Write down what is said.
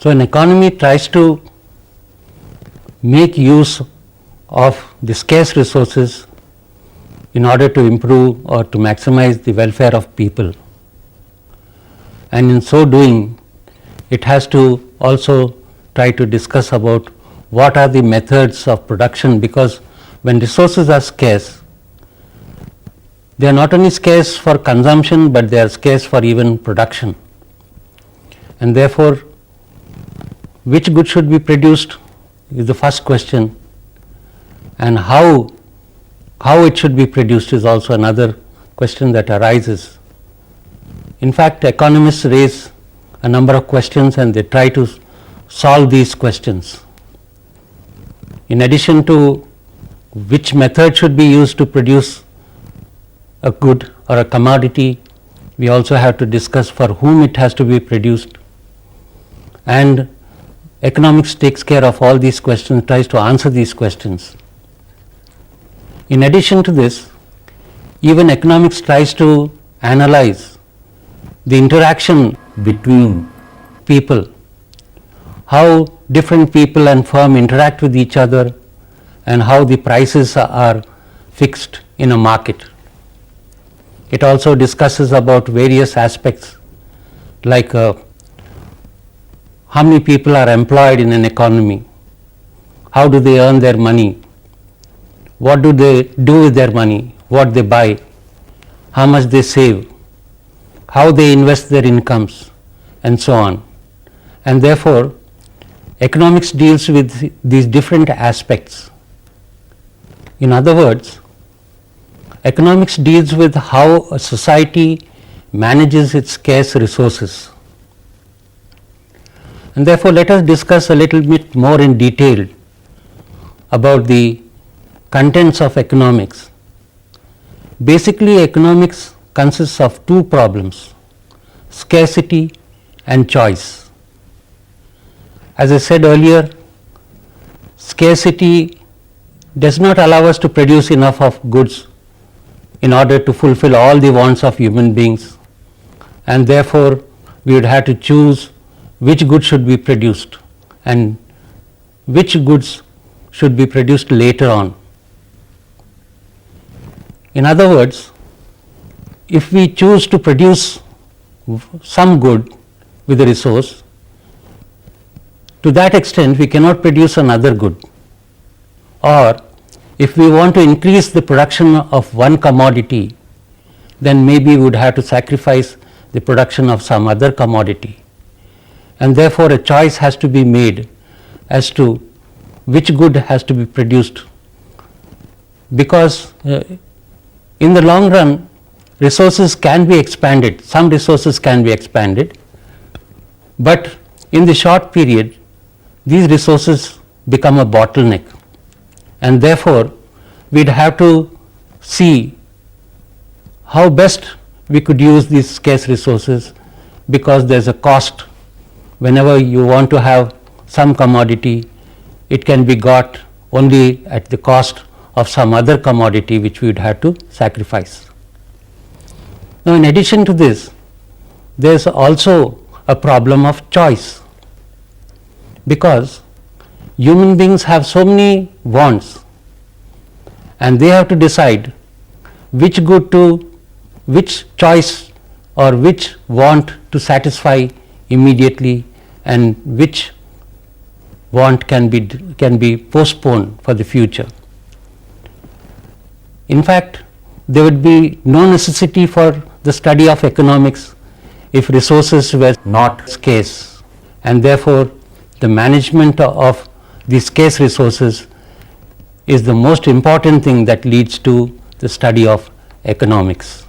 So an economy tries to make use of the scarce resources in order to improve or to maximize the welfare of people. And in so doing, it has to also try to discuss about what are the methods of production, because when resources are scarce, they are not only scarce for consumption, but they are scarce for even production. And therefore, which good should be produced is the first question, and how it should be produced is also another question that arises. In fact, economists raise a number of questions and they try to solve these questions. In addition to which method should be used to produce a good or a commodity, we also have to discuss for whom it has to be produced. And economics takes care of all these questions, tries to answer these questions. In addition to this, even economics tries to analyze the interaction between people, how different people and firm interact with each other, and how the prices are fixed in a market. It also discusses about various aspects like how many people are employed in an economy, how do they earn their money, what do they do with their money, what they buy, how much they save, how they invest their incomes, and so on. And therefore, economics deals with these different aspects. In other words, economics deals with how a society manages its scarce resources. And therefore, let us discuss a little bit more in detail about the contents of economics. Basically, economics consists of two problems: scarcity and choice. As I said earlier, scarcity does not allow us to produce enough of goods in order to fulfill all the wants of human beings, and therefore we would have to choose which goods should be produced and which goods should be produced later on. In other words, if we choose to produce some good with a resource, to that extent we cannot produce another good. Or if we want to increase the production of one commodity, then maybe we would have to sacrifice the production of some other commodity. And therefore, a choice has to be made as to which good has to be produced, because in the long run, resources can be expanded, some resources can be expanded, but in the short period, these resources become a bottleneck, and therefore, we'd have to see how best we could use these scarce resources, because there's a cost. Whenever you want to have some commodity, it can be got only at the cost of some other commodity which we would have to sacrifice. Now, in addition to this, there is also a problem of choice, because human beings have so many wants and they have to decide which choice or which want to satisfy immediately and which want can be postponed for the future. In fact, there would be no necessity for the study of economics if resources were not scarce, and therefore the management of these scarce resources is the most important thing that leads to the study of economics.